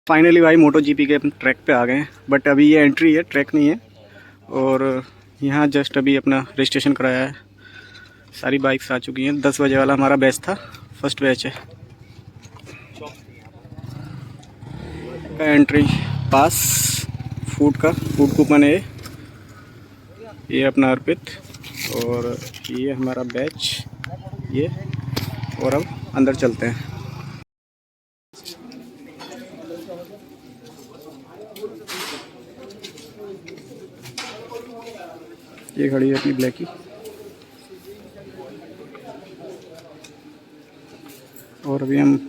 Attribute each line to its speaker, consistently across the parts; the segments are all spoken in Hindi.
Speaker 1: फाइनली भाई मोटो जीपी के ट्रैक पे आ गए हैं, बट अभी ये एंट्री है, ट्रैक नहीं है। और यहाँ जस्ट अभी अपना रजिस्ट्रेशन कराया है। सारी बाइक्स आ चुकी हैं। 10 बजे वाला हमारा बैच था, फर्स्ट बैच है का एंट्री पास। फूड कूपन है ये अपना अर्पित, और ये हमारा बैच ये। और अब अंदर चलते हैं। ये खड़ी है अपनी ब्लैकी, और अभी हम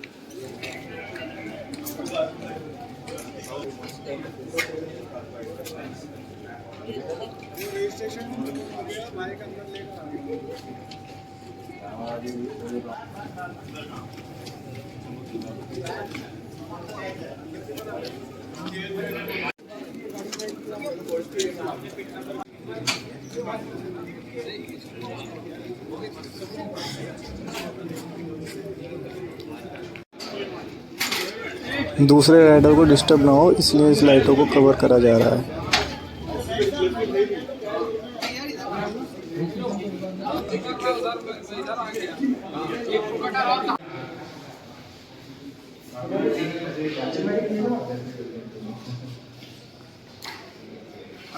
Speaker 1: दूसरे राइडर को डिस्टर्ब ना हो इसलिए इस लाइटों को कवर करा जा रहा है।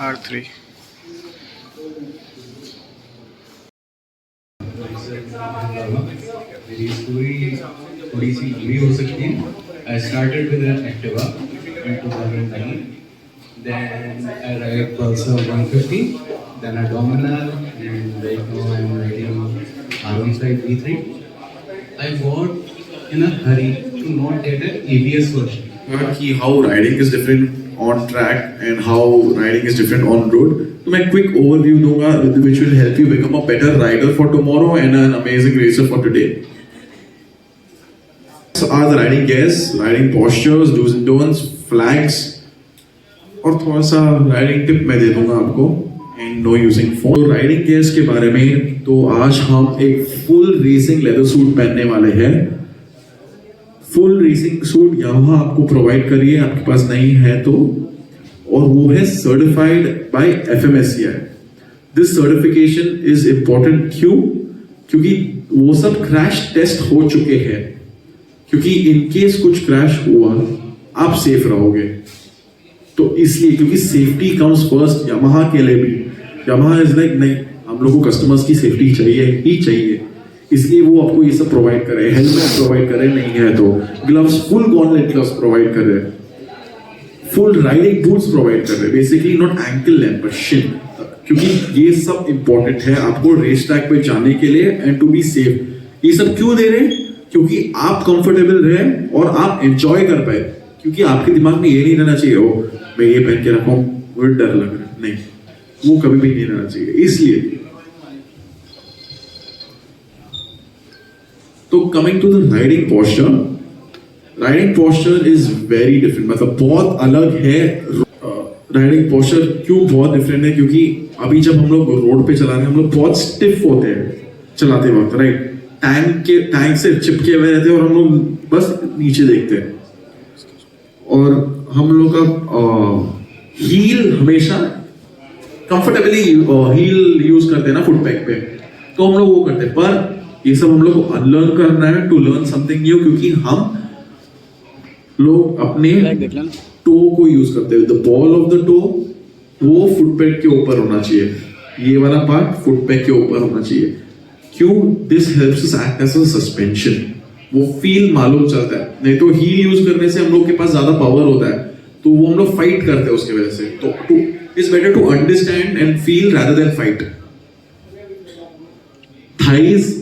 Speaker 1: R3
Speaker 2: मेरी स्टोरी थोड़ी सी लंबी हो सकती है। I started with an Activa in 2009, then I ride Pulsar 150, then a Dominar, and right now I'm riding R15 V3. I bought in a hurry to not get an ABS version.
Speaker 3: How riding is different on track and how riding is different on road. तो मैं quick overview दूंगा which will help you become a better rider for tomorrow and an amazing racer for today. So are the riding gears, riding postures, do's and don'ts, flags, और थोड़ा सा riding tip मैं दे दूंगा आपको and no using phone. तो riding gears के बारे में तो आज हम एक full racing leather suit पहनने वाले हैं। फुल रेसिंग सूट यामाहा आपको प्रोवाइड करिए, आपके पास नहीं है तो, और वो है certified by FMSCI। This certification is important क्योंकि वो सब क्रैश टेस्ट हो चुके हैं, क्योंकि इन केस कुछ क्रैश हुआ आप सेफ रहोगे। तो इसलिए क्योंकि सेफ्टी कम्स फर्स्ट यामाहा के लिए भी। यामाहा इज लाइक नहीं, हम लोग को कस्टमर्स की सेफ्टी चाहिए ही चाहिए, इसलिए वो आपको ये सब प्रोवाइड करे। हेलमेट प्रोवाइड करे, नहीं है तो ग्लव्स, फुल गॉनलेट ग्लव्स प्रोवाइड कर रहे हैं, फुल राइडिंग बूट्स प्रोवाइड कर रहे हैं, basically not ankle length but Shin, क्योंकि ये सब इंपॉर्टेंट है आपको रेस ट्रैक पे जाने के लिए एंड टू बी सेफ। ये सब क्यों दे रहे हैं? क्योंकि आप कंफर्टेबल रहे और आप एंजॉय कर पाए, क्योंकि आपके दिमाग में ये नहीं रहना चाहिए ओ मैं ये पहन के रखा हूं मुझे डर लग रहा है, नहीं, वो कभी भी नहीं रहना चाहिए। इसलिए तो coming to the riding posture, riding posture is very different, मतलब बहुत अलग है। राइडिंग पोस्चर क्यों बहुत डिफरेंट है? क्योंकि अभी जब हम लोग रोड पे चला रहे हैं हम लोग बहुत स्टिफ होते हैं चलाते वक्त, राइट? टैंक से चिपके हुए रहते हैं और हम लोग बस नीचे देखते हैं, और हम लोग का हील हमेशा कंफर्टेबली हील यूज करते हैं ना फुट पैक पे, तो हम लोग वो करते हैं। पर ये सब हम लोग को अनलर्न करना है, टू लर्न समथिंग न्यू, क्योंकि हम लोग अपने टो को यूज करते हैं। The ball of the toe वो फुट पैड के ऊपर होना चाहिए, ये वाला पार्ट फुट पैड के ऊपर होना चाहिए। क्यों? This helps us act as a suspension, वो फील मालूम चलता है। नहीं तो हील यूज करने से हम लोग के पास ज्यादा पावर होता है, तो वो हम लोग फाइट करते हैं उसकी वजह से। तो it's better to understand and feel rather than fight. Thighs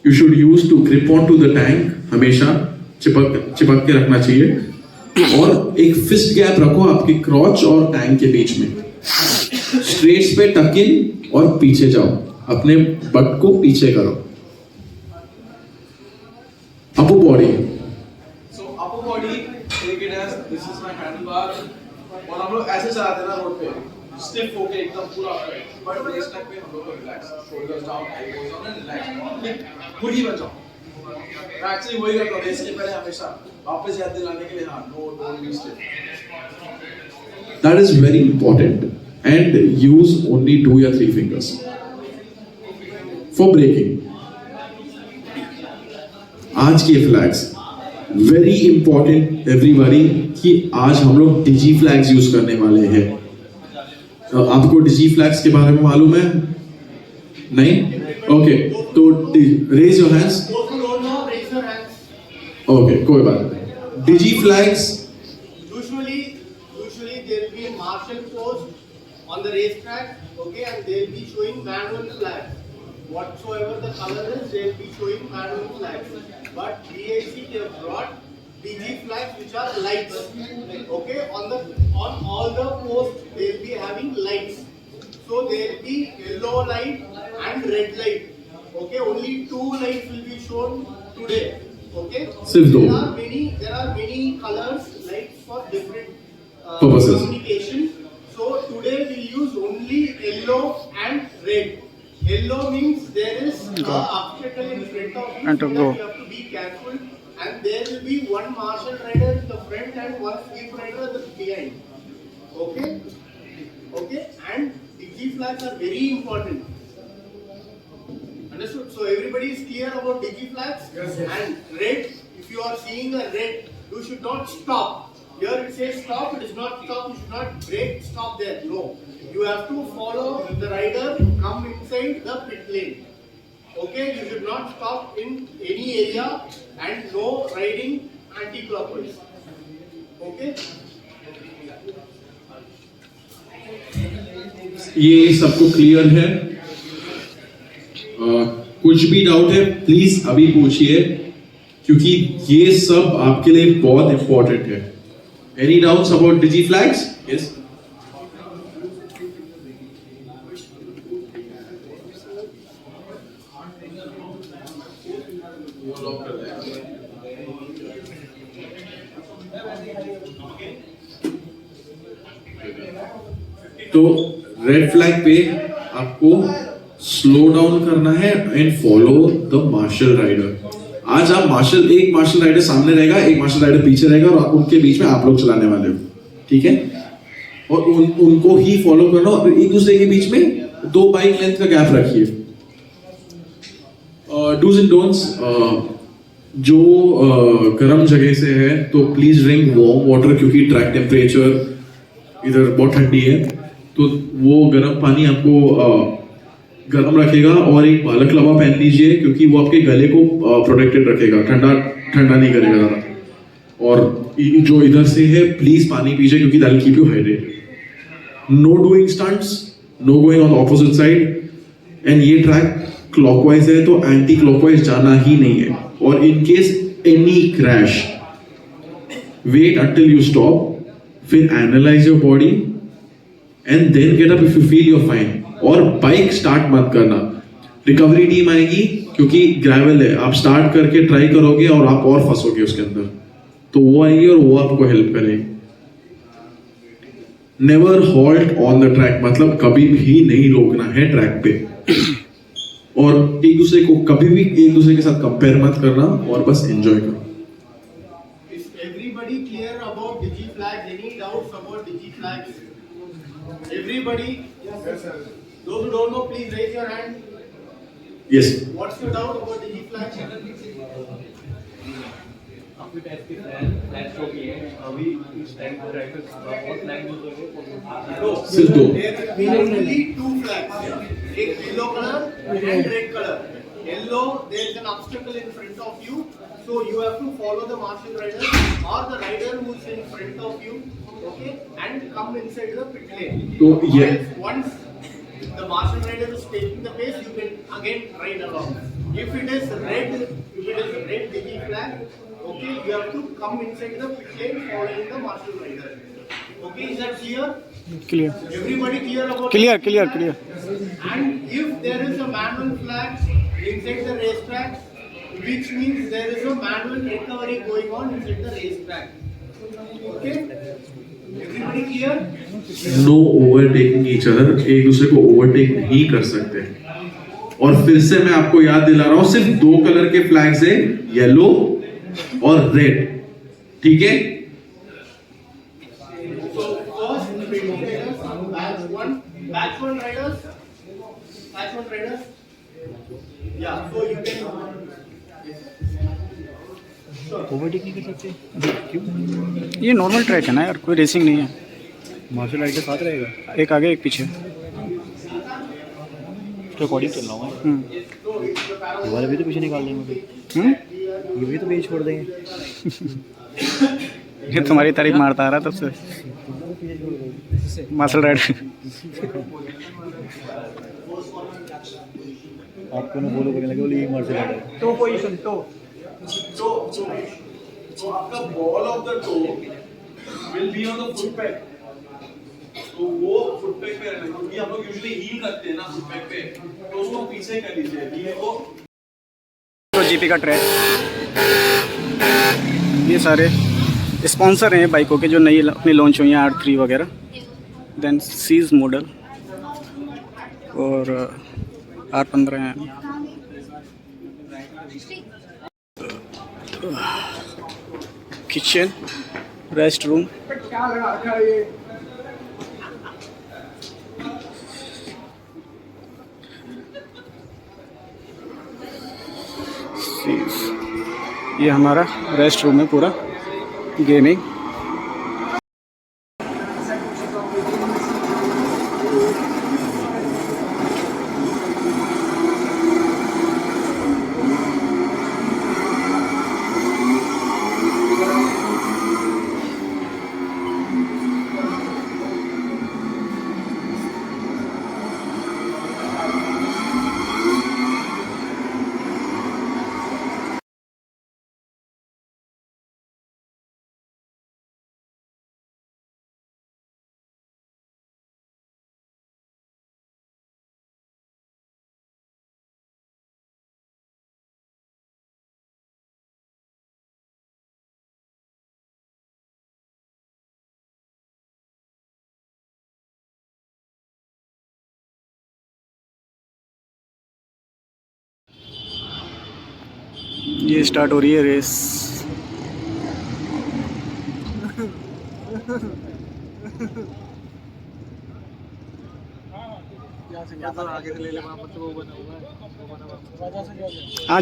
Speaker 3: you should use to grip onto the tank, हमेशा चिपक के रखना चाहिए, और एक फिस्ट गैप रखो आपकी क्रॉच और टैंक के बीच में। स्ट्रेट्स पे टक इन और पीछे जाओ, अपने बट को पीछे करो। Upper body,
Speaker 4: so upper body take it as this is my handlebar, और हम लोग ऐसे चलाते हैं ना रोड पे, स्टिफ होके एकदम पूरा, बट रेस ट्रैक पे हम लोग को relax, shoulders down, elbows down and relax, खुद ही बचाओ। मैं एक्चुअली वही करता हूँ रेस के पहले हमेशा वापस याद दिलाने के लिए हाँ no don't be stiff.
Speaker 3: That is very important, and use only 2 या 3 fingers for breaking. आज के फ्लैग्स वेरी इंपॉर्टेंट एवरीबॉडी कि आज हम लोग डिजी फ्लैग्स यूज करने वाले हैं. आपको डिजी फ्लैग्स के बारे में मालूम है? नहीं? ओके, तो रेज योर हैंड्स. ओके, कोई बात नहीं. डिजी flags
Speaker 5: Usually there will be a martial post on the racetrack, okay, and they will be showing manual flags. Whatsoever the color is, they will be showing manual flags. But BAC they have brought DG flags which are lights, okay. On all the posts they will be having lights. So there will be yellow light and red light, okay. Only 2 lights will be shown today, okay.
Speaker 3: सिर्फ 2.
Speaker 5: There are many colors lights for different
Speaker 3: Purposes.
Speaker 5: communication. So today we use only yellow and red. Yellow means there is obstacle in front of you,
Speaker 1: And to
Speaker 5: so
Speaker 1: go.
Speaker 5: that you have to be careful. And there will be one martial rider in the front and one sweep rider at the behind. Okay? Okay? And DG flags are very important. Understood? So everybody is clear about DG flags? Yes. And red, if you are seeing a red, you should not stop. Here it says stop, it is not stop, you should not brake, stop there. No. You have to follow the rider, come inside the pit lane. Okay, you should not stop in any area and no riding anti-clockwise. Okay?
Speaker 3: ये सबको क्लियर है? कुछ भी डाउट है प्लीज अभी पूछिए, क्योंकि ये सब आपके लिए बहुत इंपॉर्टेंट है. Any doubts about digi flags? Yes. तो रेड फ्लैग पे आपको स्लो डाउन करना है and follow the marshal rider. आज आप एक मार्शल राइडर सामने रहेगा, एक मार्शल राइडर पीछे रहेगा और उनके बीच में आप लोग चलाने वाले हो, ठीक है. और उनको ही फॉलो करना और एक दूसरे के बीच में 2 बाइक लेंथ का गैप रखिए. डूज एंड डोंट्स, जो गर्म जगह से है तो प्लीज ड्रिंक वार्म वाटर, क्योंकि ट्रैक टेम्परेचर इधर बहुत ठंडी है, तो वो गर्म पानी आपको गर्म रखेगा. और एक बालकलवा पहन लीजिए, क्योंकि वो आपके गले को प्रोटेक्टेड रखेगा, ठंडा नहीं करेगा ज़्यादा. और जो इधर से है प्लीज पानी पीजिए, क्योंकि that will keep you hydrated. No doing stunts, no going on opposite side. And ये ट्रैक क्लॉकवाइज है तो एंटी क्लॉकवाइज जाना ही नहीं है. और in case any crash, wait until you stop, फिर analyse your body and then get up if you feel you're fine. और बाइक स्टार्ट मत करना, रिकवरी टीम आएगी, क्योंकि ग्रेवल है, आप स्टार्ट करके ट्राई करोगे और आप और फंसोगे उसके अंदर, तो वो आएगी और वो आपको हेल्प करेगी. Never halt on the track, मतलब कभी भी नहीं रोकना है ट्रैक पे. और एक दूसरे को कभी भी एक दूसरे के साथ कंपेयर मत करना और बस एंजॉय करो.
Speaker 5: Is everybody clear about digi flags? Any doubts about digi flags? Everybody? Yes, sir. Those who don't know, please raise your hand.
Speaker 3: Yes.
Speaker 5: What's your doubt about digi flags?
Speaker 6: आपके टेस्ट के फ्लैग शो किए हैं अभी इस टाइम पर राइटर बहुत फ्लैग यूज हो रहे हैं.
Speaker 3: सिर्फ 2.
Speaker 5: There are only 2 flags. एक yellow color and red color. Yellow, there is an obstacle in front of you, so you have to follow the martial rider or the rider who is in front of you, okay, and come inside the pit lane.
Speaker 3: So, yeah.
Speaker 5: Once the martial rider is taking the pace, you can again ride along. If it is red digi flag, okay, you have to come inside the pit lane following the martial rider. Okay, is that clear?
Speaker 1: Clear.
Speaker 5: Everybody clear about
Speaker 1: Clear,
Speaker 5: the
Speaker 1: clear,
Speaker 5: flag?
Speaker 1: clear.
Speaker 5: And if there is a manual flag inside the racetrack, which means there is a manual recovery going on inside the racetrack. Okay? Everybody clear?
Speaker 3: No overtaking each other, एक दूसरे को ओवरटेक नहीं कर सकते. और फिर से मैं आपको याद दिला रहा हूं, सिर्फ 2 कलर के फ्लैग्स है, येलो और रेड, ठीक है?
Speaker 5: So first, batch one riders. Yeah, so you can.
Speaker 6: Overtake नहीं कर सकते क्यों?
Speaker 1: ये नॉर्मल ट्रैक है ना यार, कोई रेसिंग नहीं है।
Speaker 6: मार्शल आर्ट के साथ रहेगा,
Speaker 1: एक आगे एक पीछे।
Speaker 6: तो अकॉर्डिंग चल रहा हूँ मैं। ये वाला भी तो पीछे निकाल देंगे, ये भी तो पीछे छोड़ देंगे।
Speaker 1: ये तुम्हारी तारीफ मारता आ रहा तब से मार्शल राइड।
Speaker 6: आपको ना बोलो करने लगे, बोले ये मार्शल आर्ट है।
Speaker 1: तो पोजीशन तो
Speaker 4: तो आपका ball of the toe will be on the foot pack, तो वो फुट पैक पे रहना, क्योंकि हम लोग यूजुअली हील रखते हैं ना फुट पैक पे, तो उसको पीछे कर लीजिए हील को।
Speaker 1: तो जीपी का ट्रैक, ये सारे स्पॉन्सर हैं बाइकों के जो नई अपनी लॉन्च हुई हैं, R3 वगैरह, देन सीज मॉडल और R15 हैं। किचन, रेस्ट रूम, ये हमारा रेस्ट रूम है पूरा, गेमिंग। ये स्टार्ट हो रही है रेस। हाँ